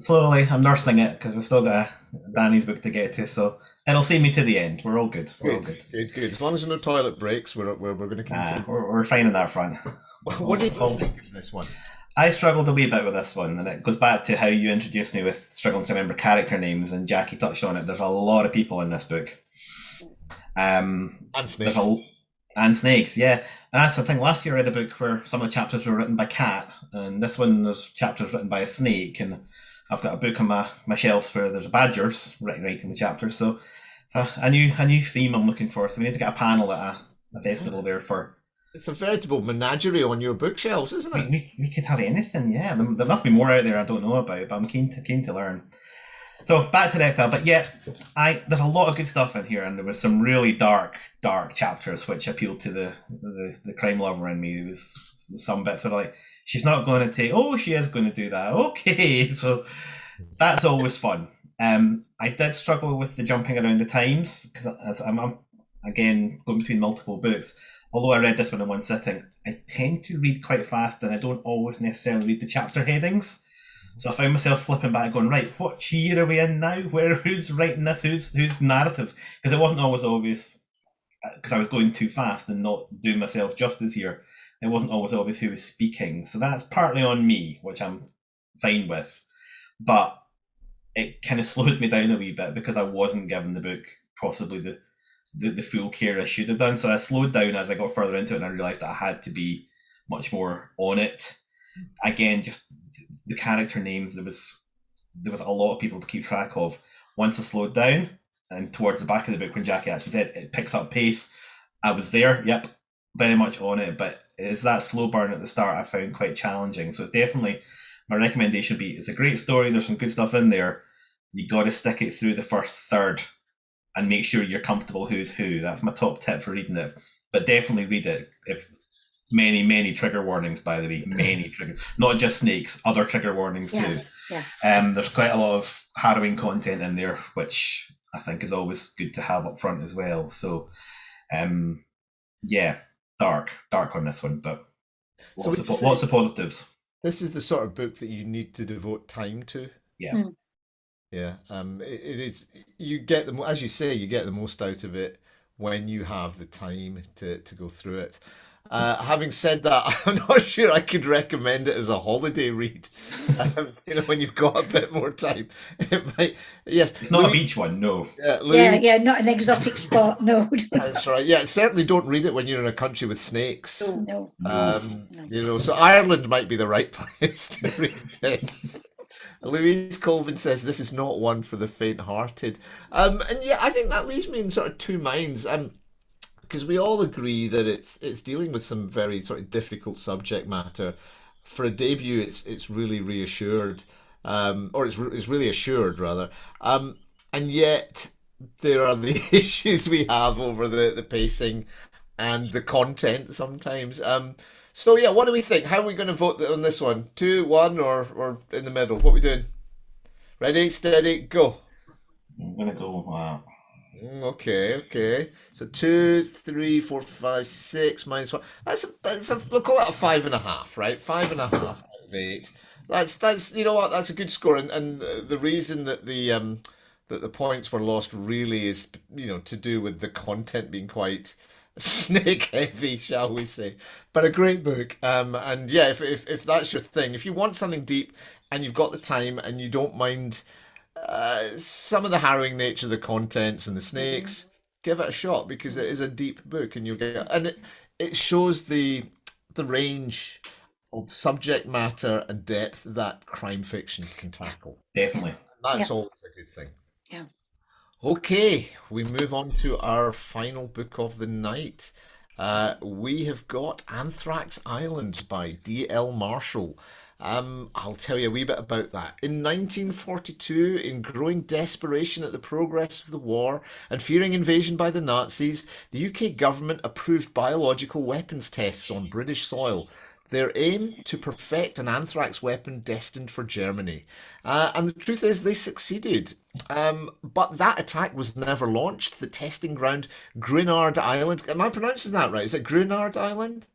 Slowly, I'm nursing it because we've still got Danny's book to get to. So It'll see me to the end. We're all good. We're all good. Good. As long as there are no toilet breaks, we're going to continue. We're fine on that front. What did you think of this one? I struggled a wee bit with this one, and it goes back to how you introduced me with struggling to remember character names, and Jacky touched on it. There's a lot of people in this book. And snakes. And snakes, yeah. And that's the thing. Last year I read a book where some of the chapters were written by cat, and this one there's chapters written by a snake, and I've got a book on my shelves where there's badgers writing the chapters. So it's a new theme I'm looking for. So we need to get a panel at a festival there for. It's a veritable menagerie on your bookshelves, isn't it? We could have anything, yeah. There must be more out there I don't know about, but I'm keen to learn. So back to Reptile, but yeah, there's a lot of good stuff in here, and there was some really dark chapters which appealed to the crime lover in me. There was some bits that are like, she's not going to take, oh, she is going to do that, okay. So that's always fun. I did struggle with the jumping around the times, because as I'm again going between multiple books. Although I read this one in one sitting, I tend to read quite fast, and I don't always necessarily read the chapter headings. So I found myself flipping back going, right, what year are we in now? Who's writing this? Who's narrative? Because it wasn't always obvious, because I was going too fast and not doing myself justice here. It wasn't always obvious who was speaking. So that's partly on me, which I'm fine with. But it kind of slowed me down a wee bit because I wasn't given the book possibly the full care I should have done. So I slowed down as I got further into it, and I realised that I had to be much more on it. Again, just the character names, there was a lot of people to keep track of. Once I slowed down, and towards the back of the book when Jacky actually said it picks up pace, I was there, yep, very much on it, but it's that slow burn at the start I found quite challenging. So it's definitely, my recommendation would be, it's a great story, there's some good stuff in there, you got to stick it through the first third and make sure you're comfortable who's who. That's my top tip for reading it. But definitely read it. If many trigger warnings, by the way, many trigger, not just snakes, other trigger warnings too. Yeah. There's quite a lot of harrowing content in there, which I think is always good to have up front as well. So, yeah, dark on this one, but lots of positives. This is the sort of book that you need to devote time to. Yeah. Mm. Yeah, it is. You get as you say, you get the most out of it when you have the time to go through it. Having said that, I'm not sure I could recommend it as a holiday read. When you've got a bit more time, it might. Yes, it's not a beach one, no. Yeah, not an exotic spot, no. That's right. Yeah, certainly don't read it when you're in a country with snakes. No. So Ireland might be the right place to read this. Louise Colvin says this is not one for the faint-hearted. And yeah, I think that leaves me in sort of two minds. Because we all agree that it's dealing with some very sort of difficult subject matter. For a debut, it's really reassured, or it's really assured rather. And yet there are the issues we have over the pacing and the content sometimes. So yeah, what do we think? How are we going to vote on this one? 2, 1, or in the middle? What are we doing? Ready, steady, go. I'm gonna go. Okay. So 2, 3, 4, 5, 6 minus 1. We'll call that a 5.5, right? 5.5 out of 8. That's you know what? That's a good score. And the reason that the points were lost really is to do with the content being quite snake heavy, shall we say? But a great book. And yeah, if that's your thing, if you want something deep and you've got the time and you don't mind some of the harrowing nature of the contents and the snakes, give it a shot, because it is a deep book, and you'll get, and it shows the range of subject matter and depth that crime fiction can tackle. Definitely. That's always a good thing. Yeah. Okay, we move on to our final book of the night. We have got Anthrax Island by D.L. Marshall. I'll tell you a wee bit about that. In 1942, in growing desperation at the progress of the war and fearing invasion by the Nazis, the UK government approved biological weapons tests on British soil. Their aim to perfect an anthrax weapon destined for Germany. And the truth is they succeeded. But that attack was never launched. The testing ground, Grenard Island. Am I pronouncing that right? Is it Grenard Island?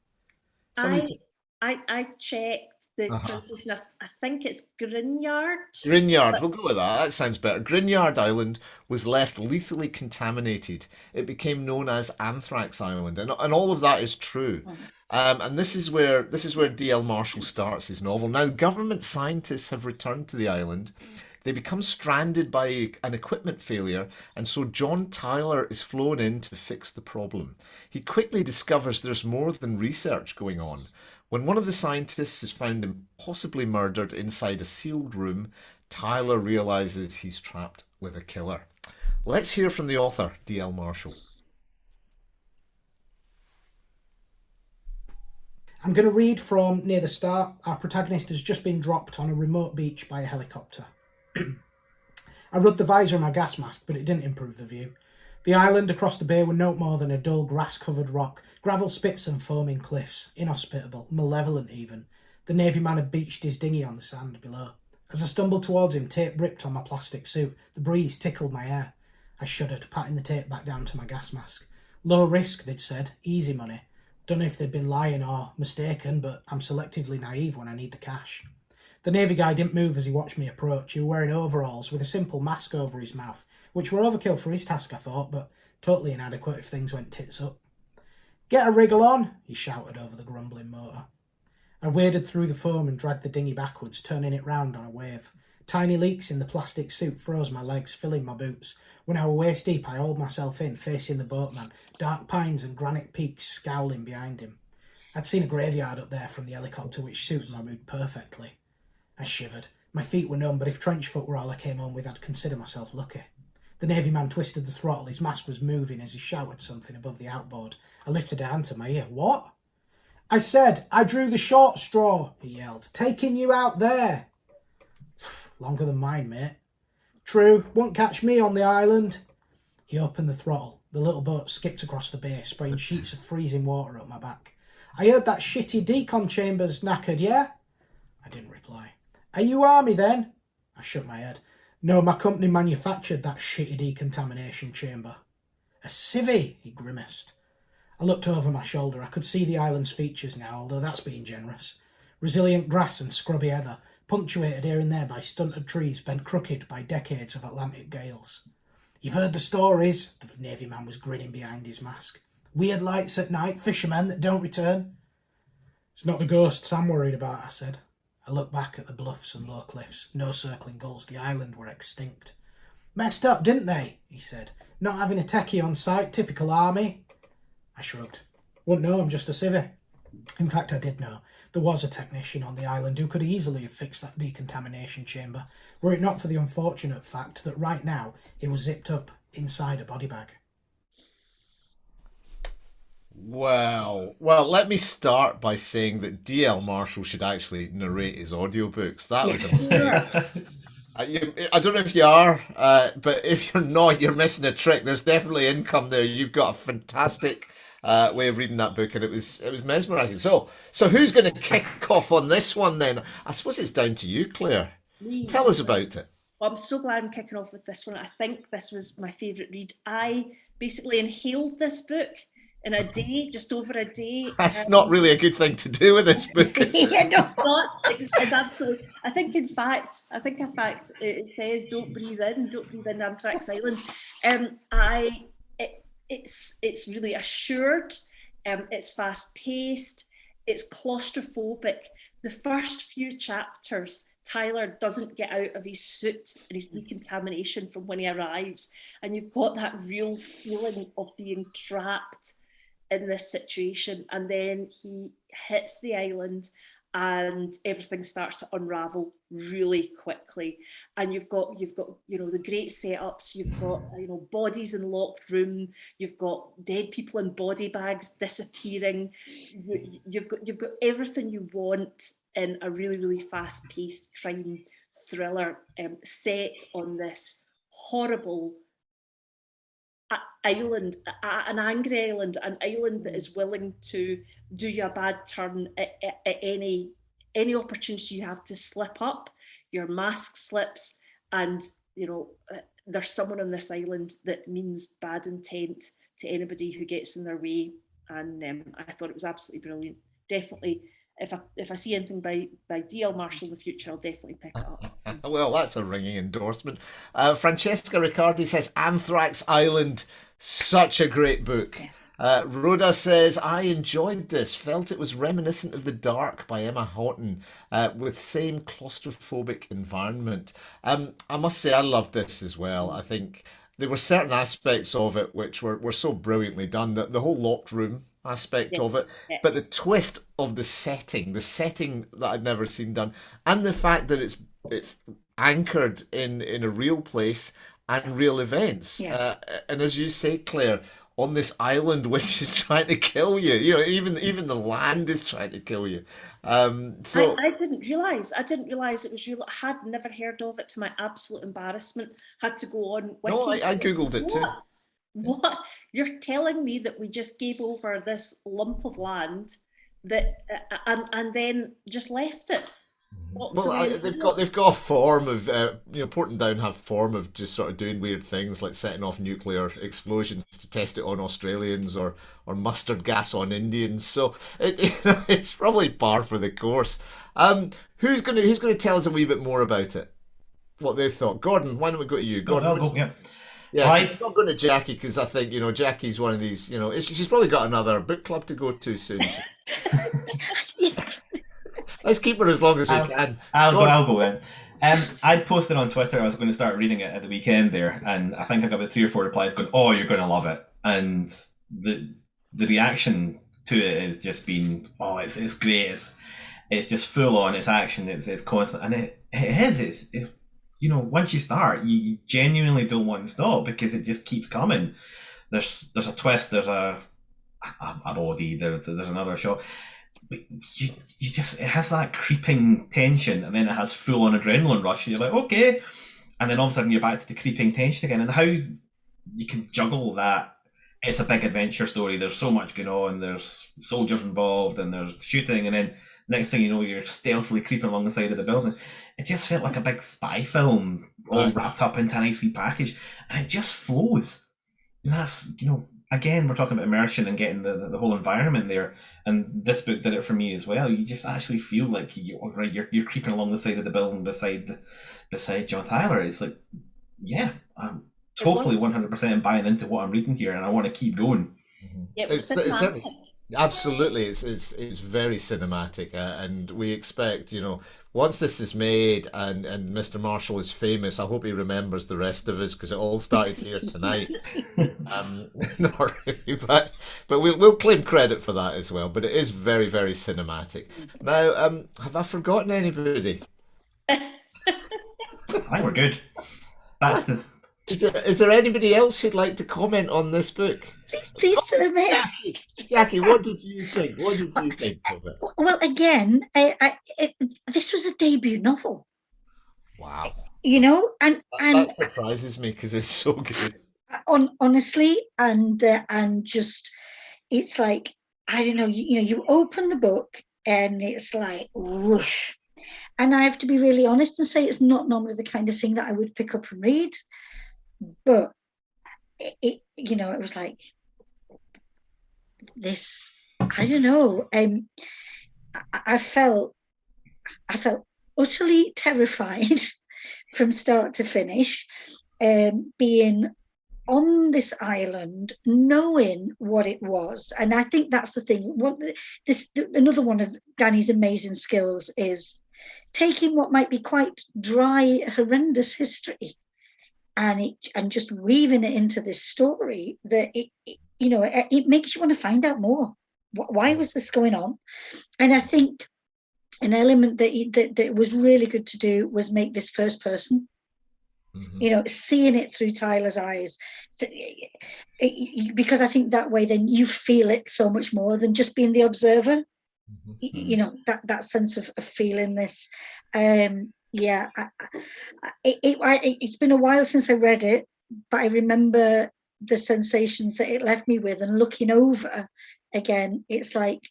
I checked the translation. I think it's Grinyard. Grinyard, we'll go with that. That sounds better. Grinyard Island was left lethally contaminated. It became known as Anthrax Island, and all of that is true. And this is where D.L. Marshall starts his novel. Now, government scientists have returned to the island. They become stranded by an equipment failure, and so John Tyler is flown in to fix the problem. He quickly discovers there's more than research going on. When one of the scientists is found impossibly murdered inside a sealed room, Tyler realizes he's trapped with a killer. Let's hear from the author, D.L. Marshall. I'm going to read from near the start. Our protagonist has just been dropped on a remote beach by a helicopter. I rubbed the visor of my gas mask, but it didn't improve the view. The island across the bay were no more than a dull grass-covered rock, gravel spits and foaming cliffs, inhospitable, malevolent even. The Navy man had beached his dinghy on the sand below. As I stumbled towards him, tape ripped on my plastic suit. The breeze tickled my hair. I shuddered, patting the tape back down to my gas mask. Low risk, they'd said, easy money. Don't know if they'd been lying or mistaken, but I'm selectively naive when I need the cash. The Navy guy didn't move as he watched me approach. He was wearing overalls with a simple mask over his mouth, which were overkill for his task, I thought, but totally inadequate if things went tits up. "Get a wriggle on," he shouted over the grumbling motor. I waded through the foam and dragged the dinghy backwards, turning it round on a wave. Tiny leaks in the plastic suit froze my legs, filling my boots. When I was waist deep, I hauled myself in, facing the boatman, dark pines and granite peaks scowling behind him. I'd seen a graveyard up there from the helicopter, which suited my mood perfectly. I shivered. My feet were numb, but if trench foot were all I came home with, I'd consider myself lucky. The Navy man twisted the throttle. His mask was moving as he shouted something above the outboard. I lifted a hand to my ear. "What?" "I said, I drew the short straw," he yelled. "Taking you out there." "Longer than mine, mate." "True, won't catch me on the island." He opened the throttle. The little boat skipped across the bay, spraying sheets of freezing water up my back. "I heard that shitty decon chamber's knackered, yeah?" I didn't reply. "Are you army then?" I shook my head. "No, my company manufactured that shitty decontamination chamber." "A civvy," he grimaced. I looked over my shoulder. I could see the island's features now, although that's being generous. Resilient grass and scrubby heather, punctuated here and there by stunted trees bent crooked by decades of Atlantic gales. "You've heard the stories," the Navy man was grinning behind his mask. "Weird lights at night, fishermen that don't return." "It's not the ghosts I'm worried about," I said. I looked back at the bluffs and low cliffs. No circling gulls. The island were extinct. "Messed up, didn't they?" he said. "Not having a techie on site, typical army." I shrugged. "Wouldn't know, I'm just a civvy." In fact, I did know. There was a technician on the island who could easily have fixed that decontamination chamber, were it not for the unfortunate fact that right now it was zipped up inside a body bag. Well, let me start by saying that D.L. Marshall should actually narrate his audiobooks. That was amazing. I don't know if you are, but if you're not, you're missing a trick. There's definitely income there. You've got a fantastic way of reading that book, and it was mesmerising. So who's going to kick off on this one then? I suppose it's down to you, Claire. Tell us about it. Well, I'm so glad I'm kicking off with this one. I think this was my favourite read. I basically inhaled this book in a day, just over a day. That's not really a good thing to do with this book, is it? Yeah, no, it's absolutely. I think in fact it says don't breathe in Anthrax Island. It's really assured. It's fast paced. It's claustrophobic. The first few chapters, Tyler doesn't get out of his suit and his decontamination from when he arrives, and you've got that real feeling of being trapped in this situation, and then he hits the island and everything starts to unravel really quickly, and you've got the great setups. You've got bodies in locked room, you've got dead people in body bags disappearing, you've got everything you want in a really, really fast-paced crime thriller set on this horrible island, an angry island, an island that is willing to do you a bad turn at any opportunity you have to slip up. Your mask slips, and there's someone on this island that means bad intent to anybody who gets in their way. And I thought it was absolutely brilliant. Definitely if I see anything by D.L. Marshall in the future, I'll definitely pick it up. Well, that's a ringing endorsement. Francesca Riccardi says Anthrax Island, such a great book. Rhoda says, I enjoyed this, felt it was reminiscent of The Dark by Emma Houghton, with same claustrophobic environment. I must say I loved this as well. I think there were certain aspects of it which were so brilliantly done. The whole locked room aspect of it, but the twist of the setting that I'd never seen done, and the fact that it's anchored in a real place and real events. And as you say, Claire, on this island which is trying to kill you, even the land is trying to kill you. So I didn't realise it was real. I had never heard of it, to my absolute embarrassment. Had to go on wiki. No, I googled it too. What? You're telling me that we just gave over this lump of land that and then just left it? Well, they've got a form of Portendown have form of just sort of doing weird things like setting off nuclear explosions to test it on Australians or mustard gas on Indians. So it's probably par for the course. Who's going to tell us a wee bit more about it? What they thought? Gordon, why don't we go to you? Gordon, I'll go, yeah. Yeah, I'm not going to Jacky because I think Jacky's one of these. She's probably got another book club to go to soon. Let's keep her as long as we can. I'll go in. I'd posted on Twitter I was going to start reading it at the weekend there, and I think I got about 3 or 4 replies going, "Oh, you're going to love it," and the reaction to it has just been, "Oh, it's great. It's just full on. It's action. It's constant, and it is. Once you start, you genuinely don't want to stop because it just keeps coming. There's a twist. There's a body. There's another shot." But you just, it has that creeping tension, and then it has full on adrenaline rush, and you're like, okay, and then all of a sudden you're back to the creeping tension again. And how you can juggle that. It's a big adventure story. There's so much going on. There's soldiers involved, and there's shooting, and then next thing you know, you're stealthily creeping along the side of the building. It just felt like a big spy film, all wrapped up into a nice wee package, and it just flows. And that's, again, we're talking about immersion and getting the whole environment there, and this book did it for me as well. You just actually feel like you're creeping along the side of the building beside John Tyler. It's like, yeah, I'm totally 100% buying into what I'm reading here, and I want to keep going. It was cinematic. Absolutely, it's very cinematic, and we expect, once this is made and Mr. Marshall is famous, I hope he remembers the rest of us because it all started here tonight. Not really, but we'll claim credit for that as well. But it is very, very cinematic. Now, have I forgotten anybody? I think we're good. Back to. Is there anybody else who'd like to comment on this book? Please, Jacky, what did you think? What did you think of it? Well, again, this was a debut novel. Wow. And that surprises me because it's so good. Honestly, and just, it's like, I don't know, you open the book and it's like whoosh. And I have to be really honest and say it's not normally the kind of thing that I would pick up and read. But it was like this. I don't know. I felt utterly terrified from start to finish, being on this island, knowing what it was. And I think that's the thing. Another one of Danny's amazing skills is taking what might be quite dry, horrendous history, and just weaving it into this story that it makes you want to find out more. Why was this going on? And I think an element that was really good to do was make this first person. Mm-hmm. Seeing it through Tyler's eyes, because I think that way then you feel it so much more than just being the observer. Mm-hmm. That sense of feeling this. It's been a while since I read it, but I remember the sensations that it left me with, and looking over again, it's like,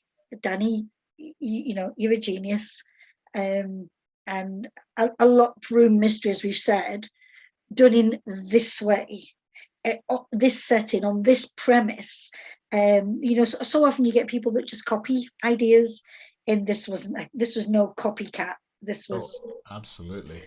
Danny, you're a genius, and a locked room mystery, as we've said, done in this way, this setting, on this premise, So often you get people that just copy ideas, and this was no copycat. This was absolutely.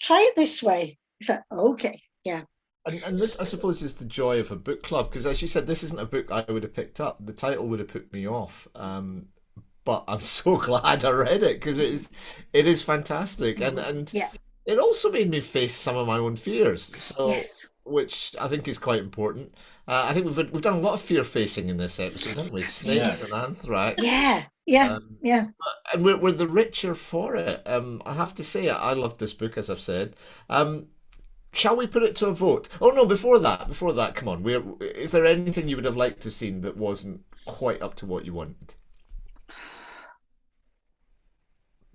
Try it this way. It's like, okay, yeah. And this, I suppose, is the joy of a book club, because as you said, this isn't a book I would have picked up. The title would have put me off. But I'm so glad I read it, because it is fantastic, and yeah. It also made me face some of my own fears, Yes. which I think is quite important. I think we've done a lot of fear facing in this episode, haven't we? Snakes and anthrax. Yeah. And we're the richer for it. I have to say, I loved this book, as I've said. Shall we put it to a vote? Oh no! Before that, come on. Is there anything you would have liked to have seen that wasn't quite up to what you wanted?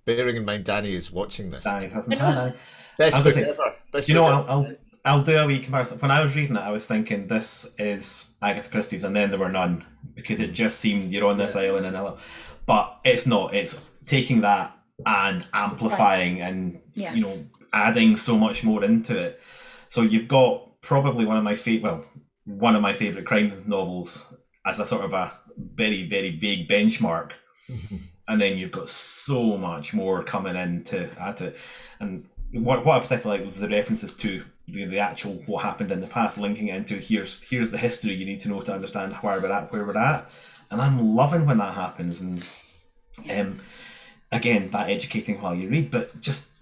Bearing in mind, Danny is watching this. Danny hasn't had. Best book ever. Do you know what? I'll do a wee comparison. When I was reading it, I was thinking this is Agatha Christie's, and then there were none, because it just seemed you're on this island and but it's not. It's taking that and amplifying and adding so much more into it. So you've got probably one of my favorite crime novels as a sort of a very, very vague benchmark. And then you've got so much more coming in to add to it. And what I particularly liked was the references to the actual what happened in the past, linking it into here's the history you need to know to understand where we're at. And I'm loving when that happens. And again, that educating while you read, but just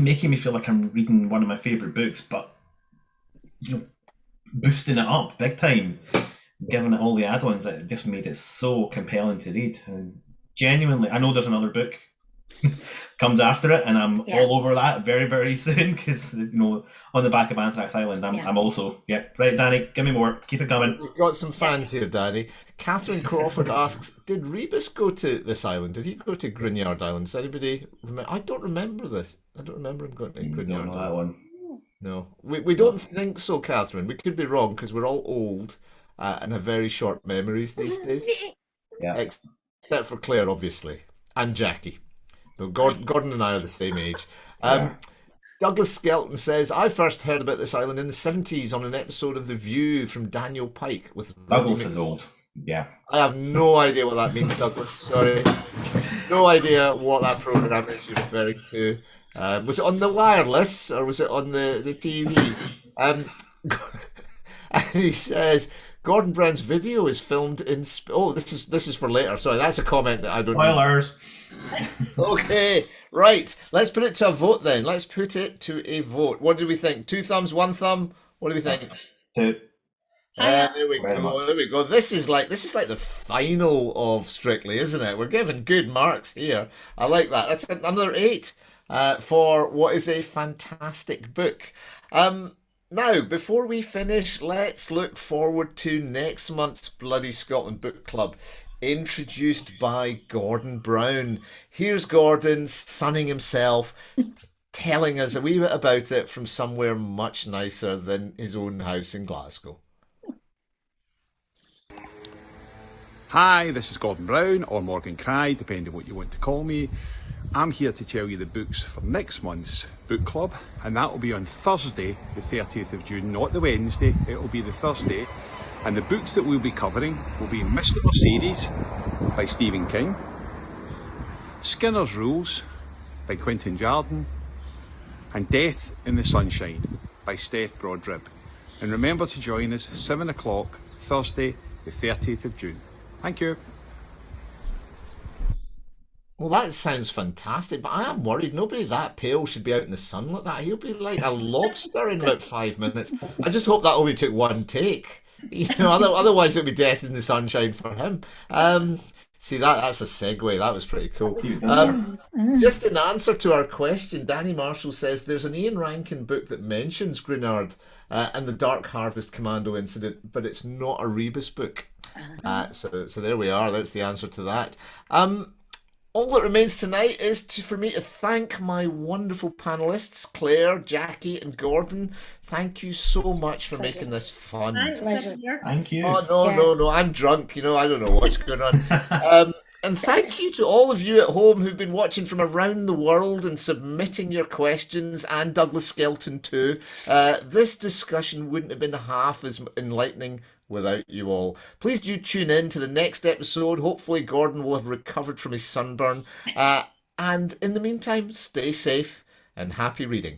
making me feel like I'm reading one of my favourite books, but boosting it up big time, giving it all the add-ons that just made it so compelling to read. And genuinely, I know there's another book comes after it, and I'm all over that very, very soon, because on the back of Anthrax Island, I'm also right, Danny, give me more, keep it coming. We've got some fans here, Danny. Catherine Crawford asks, did Rebus go to this island? Did he go to Grignard Island? Does anybody remember? I don't remember this. I don't remember him going to Grignard Island. That one. No, we don't think so, Catherine. We could be wrong, because we're all old and have very short memories these days. Except for Claire, obviously, and Jackie. Though Gordon and I are the same age. Douglas Skelton says, I first heard about this island in the 70s on an episode of The View from Daniel Pike. With Douglas is old. Yeah. I have no idea what that means, Douglas. Sorry. No idea what that programme is you're referring to. Was it on the wireless, or was it on the TV? And he says, Gordon Brown's video is filmed in... this is for later. Sorry, that's a comment that I don't know. Spoilers. Okay, right. Let's put it to a vote then. Let's put it to a vote. What do we think? 2 thumbs, 1 thumb? What do we think? 2. There we go. There we go. This is like the final of Strictly, isn't it? We're giving good marks here. I like that. That's another 8 for what is a fantastic book. Now, before we finish, let's look forward to next month's Bloody Scotland Book Club, introduced by Gordon Brown. Here's Gordon sunning himself, telling us a wee bit about it from somewhere much nicer than his own house in Glasgow. Hi, this is Gordon Brown, or Morgan Cry, depending on what you want to call me. I'm here to tell you the books for next month's book club, and that will be on Thursday, the 30th of June, not the Wednesday, it will be the Thursday. And the books that we'll be covering will be Mr. Mercedes by Stephen King, Skinner's Rules by Quentin Jardin, and Death in the Sunshine by Steph Brodrib. And remember to join us 7 o'clock, Thursday, the 30th of June. Thank you. Well, that sounds fantastic, but I am worried nobody that pale should be out in the sun like that. He'll be like a lobster in about 5 minutes. I just hope that only took one take. Otherwise it'll be Death in the Sunshine for him. See, that's a segue. That was pretty cool. Just in answer to our question, Danny Marshall says there's an Ian Rankin book that mentions Grignard and the Dark Harvest Commando incident, but it's not a Rebus book. So there we are. That's the answer to that. All that remains tonight is for me to thank my wonderful panellists, Claire, Jackie, and Gordon. Thank you so much for making this fun. Thank you. Oh, no, I'm drunk. I don't know what's going on. And thank you to all of you at home who've been watching from around the world and submitting your questions, and Douglas Skelton too. This discussion wouldn't have been half as enlightening without you all. Please do tune in to the next episode. Hopefully Gordon will have recovered from his sunburn. And in the meantime, stay safe and happy reading.